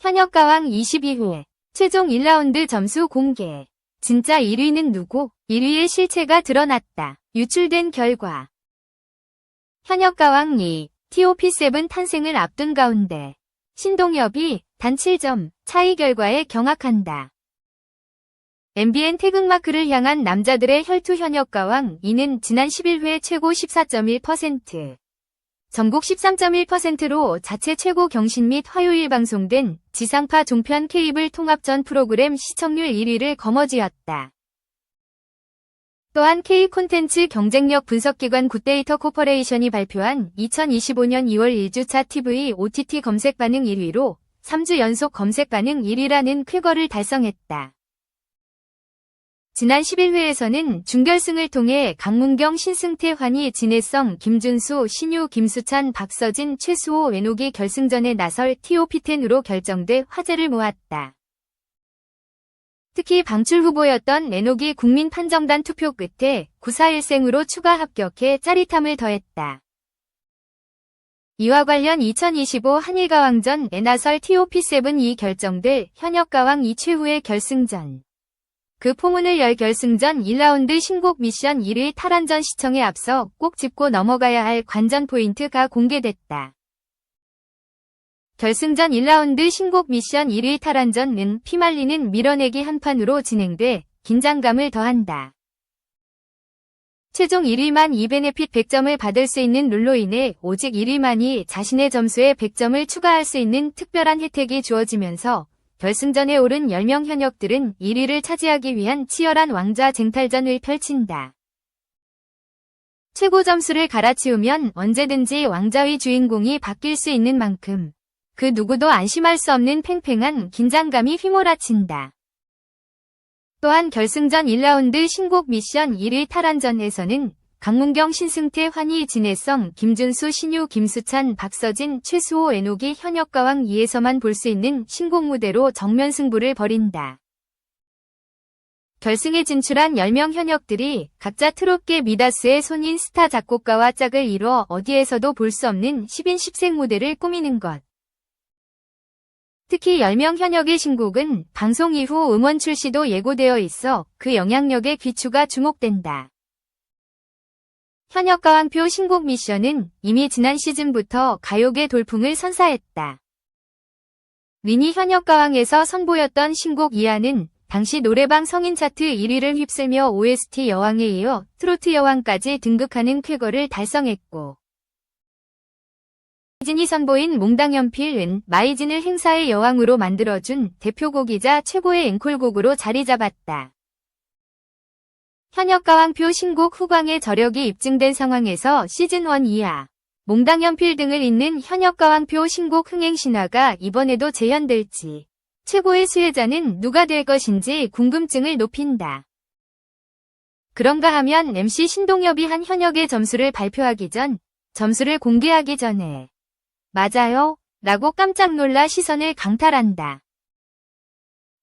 현역가왕 22회 최종 1라운드 점수 공개. 진짜 1위는 누구? 1위의 실체가 드러났다. 유출된 결과. 현역가왕 2, TOP7 탄생을 앞둔 가운데 신동엽이 단 7점 차이 결과에 경악한다. MBN 태극마크를 향한 남자들의 혈투 현역가왕 2는 지난 11회 최고 14.1%, 전국 13.1%로 자체 최고 경신 및 화요일 방송된 지상파 종편 케이블 통합전 프로그램 시청률 1위를 거머쥐었다. 또한 K콘텐츠 경쟁력 분석기관 굿데이터 코퍼레이션이 발표한 2025년 2월 1주차 TV OTT 검색 반응 1위로 3주 연속 검색 반응 1위라는 쾌거를 달성했다. 지난 11회에서는 준결승을 통해 강문경, 신승태, 환희, 진해성, 김준수, 신유, 김수찬, 박서진, 최수호, 외녹이 결승전에 나설 TOP10으로 결정돼 화제를 모았다. 특히 방출 후보였던 외녹이 국민판정단 투표 끝에 941생으로 추가 합격해 짜릿함을 더했다. 이와 관련 2025 한일가왕전에 나설 TOP7이 결정될 현역가왕 2 최후의 결승전. 그 포문을 열 결승전 1라운드 신곡 미션 1위 탈환전 시청에 앞서 꼭 짚고 넘어가야 할 관전 포인트가 공개됐다. 결승전 1라운드 신곡 미션 1위 탈환전은 피말리는 밀어내기 한판으로 진행돼 긴장감을 더한다. 최종 1위만 2베네핏 100점을 받을 수 있는 룰로 인해 오직 1위만이 자신의 점수에 100점을 추가할 수 있는 특별한 혜택이 주어지면서 결승전에 오른 10명 현역들은 1위를 차지하기 위한 치열한 왕좌 쟁탈전을 펼친다. 최고 점수를 갈아치우면 언제든지 왕좌의 주인공이 바뀔 수 있는 만큼 그 누구도 안심할 수 없는 팽팽한 긴장감이 휘몰아친다. 또한 결승전 1라운드 신곡 미션 1위 탈환전에서는 강문경, 신승태, 환희, 진해성, 김준수, 신유, 김수찬, 박서진, 최수호, 외녹이 현역가왕 2에서만 볼 수 있는 신곡 무대로 정면 승부를 벌인다. 결승에 진출한 10명 현역들이 각자 트롯계 미다스의 손인 스타 작곡가와 짝을 이뤄 어디에서도 볼 수 없는 10인 10색 무대를 꾸미는 것. 특히 10명 현역의 신곡은 방송 이후 음원 출시도 예고되어 있어 그 영향력의 귀추가 주목된다. 현역가왕표 신곡 미션은 이미 지난 시즌부터 가요계 돌풍을 선사했다. 미니 현역가왕에서 선보였던 신곡 이하는 당시 노래방 성인 차트 1위를 휩쓸며 OST 여왕에 이어 트로트 여왕까지 등극하는 쾌거를 달성했고, 마이진이 선보인 몽당연필은 마이진을 행사의 여왕으로 만들어준 대표곡이자 최고의 앵콜곡으로 자리 잡았다. 현역가왕표 신곡 후광의 저력이 입증된 상황에서 시즌1 이하, 몽당연필 등을 잇는 현역가왕표 신곡 흥행신화가 이번에도 재현될지, 최고의 수혜자는 누가 될 것인지 궁금증을 높인다. 그런가 하면 MC 신동엽이 한 현역의 점수를 발표하기 전, 점수를 공개하기 전에 맞아요? 라고 깜짝 놀라 시선을 강탈한다.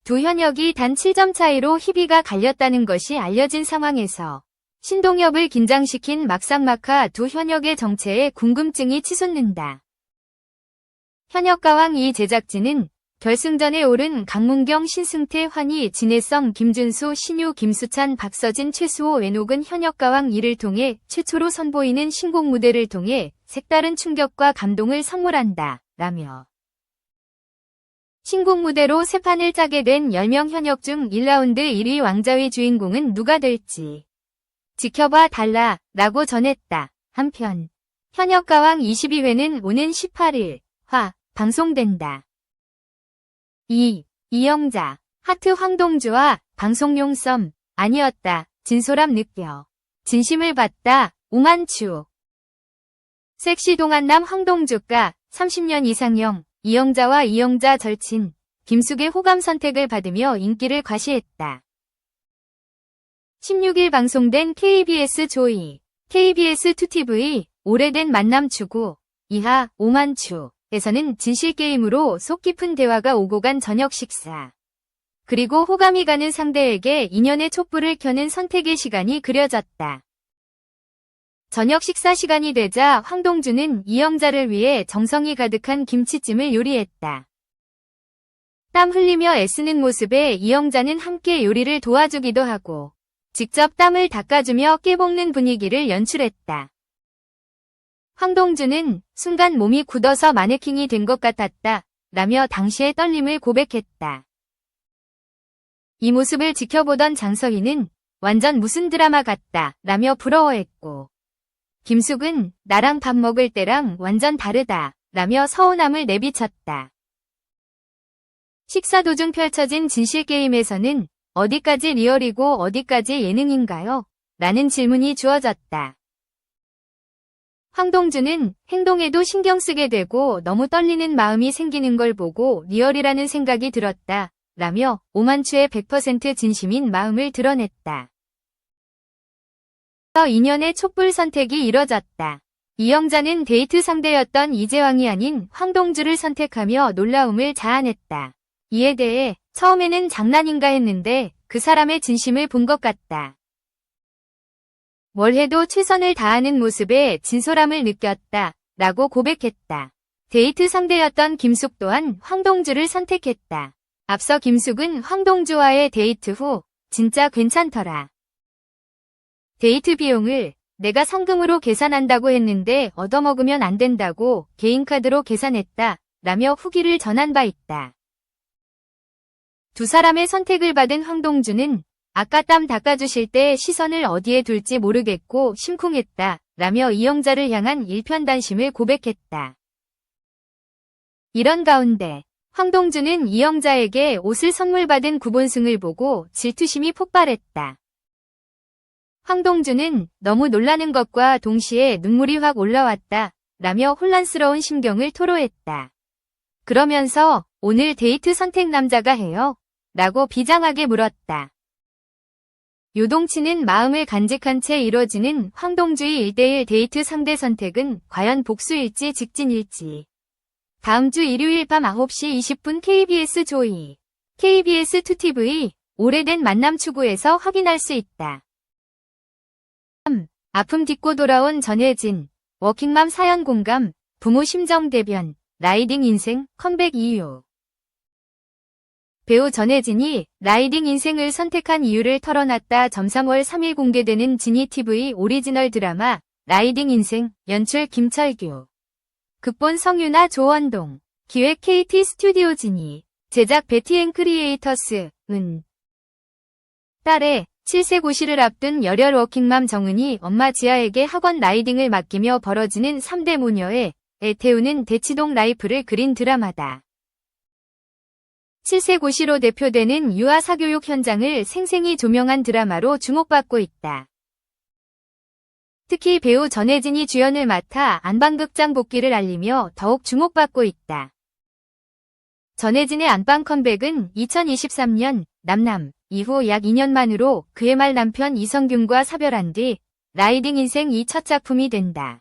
두 현역이 단 7점 차이로 희비가 갈렸다는 것이 알려진 상황에서 신동엽을 긴장시킨 막상막하 두 현역의 정체에 궁금증이 치솟는다. 현역가왕 2 제작진은 결승전에 오른 강문경, 신승태, 환희, 진해성, 김준수, 신유, 김수찬, 박서진, 최수호, 외녹은 현역가왕 2를 통해 최초로 선보이는 신곡 무대를 통해 색다른 충격과 감동을 선물한다 라며 신곡 무대로 새 판을 짜게 된 10명 현역 중 1라운드 1위 왕좌의 주인공은 누가 될지 지켜봐 달라 라고 전했다. 한편 현역가왕 22회는 오는 18일 방송된다. 이영자, 하트 황동주와 방송용 썸 아니었다. 진솔함 느껴. 진심을 봤다. 오만추. 섹시 동안남 황동주가 30년 이상형 이영자와 이영자 절친 김숙의 호감 선택을 받으며 인기를 과시했다. 16일 방송된 KBS 조이, KBS 2TV 오래된 만남 추구 이하 오만추에서는 진실게임으로 속 깊은 대화가 오고 간 저녁 식사, 그리고 호감이 가는 상대에게 인연의 촛불을 켜는 선택의 시간이 그려졌다. 저녁 식사 시간이 되자 황동주는 이영자를 위해 정성이 가득한 김치찜을 요리했다. 땀 흘리며 애쓰는 모습에 이영자는 함께 요리를 도와주기도 하고 직접 땀을 닦아주며 깨볶는 분위기를 연출했다. 황동주는 순간 몸이 굳어서 마네킹이 된 것 같았다 라며 당시의 떨림을 고백했다. 이 모습을 지켜보던 장서희는 완전 무슨 드라마 같다 라며 부러워했고, 김숙은 나랑 밥 먹을 때랑 완전 다르다 라며 서운함을 내비쳤다. 식사 도중 펼쳐진 진실게임에서는 어디까지 리얼이고 어디까지 예능인가요? 라는 질문이 주어졌다. 황동주는 행동에도 신경 쓰게 되고 너무 떨리는 마음이 생기는 걸 보고 리얼이라는 생각이 들었다 라며 오만추의 100% 진심인 마음을 드러냈다. 2년의 촛불 선택이 이뤄졌다. 이영자는 데이트 상대였던 이재왕이 아닌 황동주를 선택하며 놀라움을 자아냈다. 이에 대해 처음에는 장난인가 했는데 그 사람의 진심을 본 것 같다. 뭘 해도 최선을 다하는 모습에 진솔함을 느꼈다 라고 고백했다. 데이트 상대였던 김숙 또한 황동주를 선택했다. 앞서 김숙은 황동주와의 데이트 후 진짜 괜찮더라. 데이트 비용을 내가 상금으로 계산한다고 했는데 얻어먹으면 안 된다고 개인카드로 계산했다 라며 후기를 전한 바 있다. 두 사람의 선택을 받은 황동주는 아까 땀 닦아주실 때 시선을 어디에 둘지 모르겠고 심쿵했다 라며 이영자를 향한 일편단심을 고백했다. 이런 가운데 황동주는 이영자에게 옷을 선물 받은 구본승을 보고 질투심이 폭발했다. 황동주는 너무 놀라는 것과 동시에 눈물이 확 올라왔다 라며 혼란스러운 심경을 토로했다. 그러면서 오늘 데이트 선택 남자가 해요? 라고 비장하게 물었다. 요동치는 마음을 간직한 채 이뤄지는 황동주의 1대1 데이트 상대 선택은 과연 복수일지 직진일지. 다음 주 일요일 밤 9시 20분 KBS 조이, KBS 2TV, 오래된 만남 추구에서 확인할 수 있다. 3. 아픔 딛고 돌아온 전혜진, 워킹맘 사연 공감, 부모 심정 대변, 라이딩 인생, 컴백 이유. 배우 전혜진이 라이딩 인생을 선택한 이유를 털어놨다. 3월 3일 공개되는 지니TV 오리지널 드라마 라이딩 인생, 연출 김철규, 극본 성유나 조원동, 기획 KT 스튜디오 지니, 제작 베티앤 크리에이터스, 딸의 7세 고시를 앞둔 열혈 워킹맘 정은이 엄마 지아에게 학원 라이딩을 맡기며 벌어지는 3대 모녀의 애태우는 대치동 라이프를 그린 드라마다. 7세 고시로 대표되는 유아 사교육 현장을 생생히 조명한 드라마로 주목받고 있다. 특히 배우 전혜진이 주연을 맡아 안방극장 복귀를 알리며 더욱 주목받고 있다. 전혜진의 안방 컴백은 2023년 남남 이후 약 2년 만으로 그의 말 남편 이성균과 사별한 뒤 라이딩 인생이 첫 작품이 된다.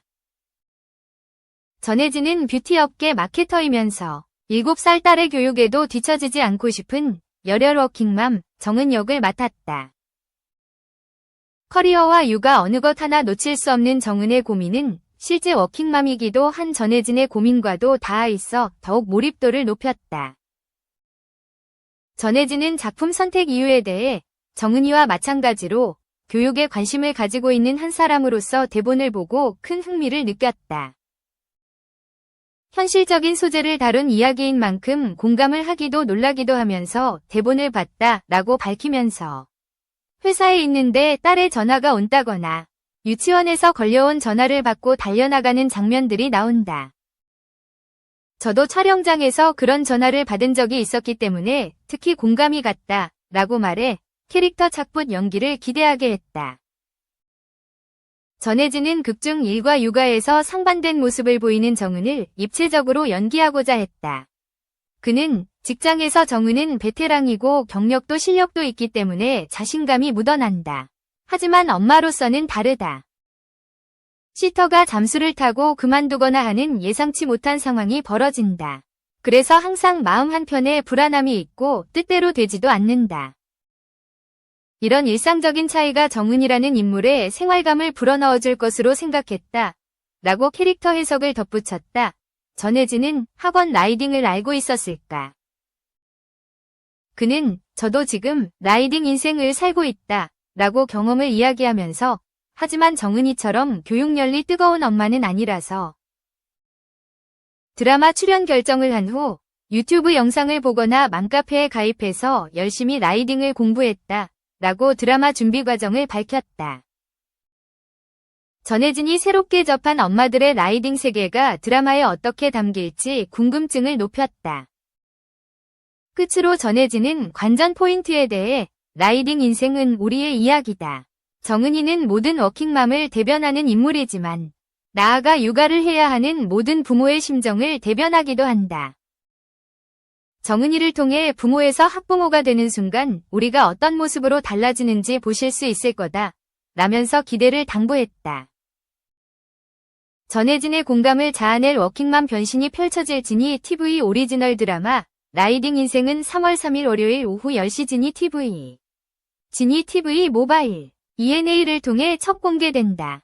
전혜진은 뷰티업계 마케터이면서 7살 딸의 교육에도 뒤처지지 않고 싶은 열혈 워킹맘 정은 역을 맡았다. 커리어와 육아 어느 것 하나 놓칠 수 없는 정은의 고민은 실제 워킹맘이기도 한 전혜진의 고민과도 닿아 있어 더욱 몰입도를 높였다. 전혜진은 작품 선택 이유에 대해 정은이와 마찬가지로 교육에 관심을 가지고 있는 한 사람으로서 대본을 보고 큰 흥미를 느꼈다. 현실적인 소재를 다룬 이야기인 만큼 공감을 하기도 놀라기도 하면서 대본을 봤다 라고 밝히면서 회사에 있는데 딸의 전화가 온다거나 유치원에서 걸려온 전화를 받고 달려나가는 장면들이 나온다. 저도 촬영장에서 그런 전화를 받은 적이 있었기 때문에 특히 공감이 갔다 라고 말해 캐릭터 착붙 연기를 기대하게 했다. 전혜진은 극중 일과 육아에서 상반된 모습을 보이는 정은을 입체적으로 연기하고자 했다. 그는 직장에서 정은은 베테랑이고 경력도 실력도 있기 때문에 자신감이 묻어난다. 하지만 엄마로서는 다르다. 시터가 잠수를 타고 그만두거나 하는 예상치 못한 상황이 벌어진다. 그래서 항상 마음 한편에 불안함이 있고 뜻대로 되지도 않는다. 이런 일상적인 차이가 정은이라는 인물의 생활감을 불어넣어줄 것으로 생각했다. 라고 캐릭터 해석을 덧붙였다. 전혜진은 학원 라이딩을 알고 있었을까? 그는 저도 지금 라이딩 인생을 살고 있다 라고 경험을 이야기하면서 하지만 정은이처럼 교육열이 뜨거운 엄마는 아니라서 드라마 출연 결정을 한 후 유튜브 영상을 보거나 맘카페에 가입해서 열심히 라이딩을 공부했다 라고 드라마 준비 과정을 밝혔다. 전혜진이 새롭게 접한 엄마들의 라이딩 세계가 드라마에 어떻게 담길지 궁금증을 높였다. 끝으로 전혜진은 관전 포인트에 대해 라이딩 인생은 우리의 이야기다. 정은이는 모든 워킹맘을 대변하는 인물이지만 나아가 육아를 해야 하는 모든 부모의 심정을 대변하기도 한다. 정은이를 통해 부모에서 학부모가 되는 순간 우리가 어떤 모습으로 달라지는지 보실 수 있을 거다 라면서 기대를 당부했다. 전혜진의 공감을 자아낼 워킹맘 변신이 펼쳐질 지니 TV 오리지널 드라마 라이딩 인생은 3월 3일 월요일 오후 10시 지니 TV 모바일 ENA를 통해 첫 공개된다.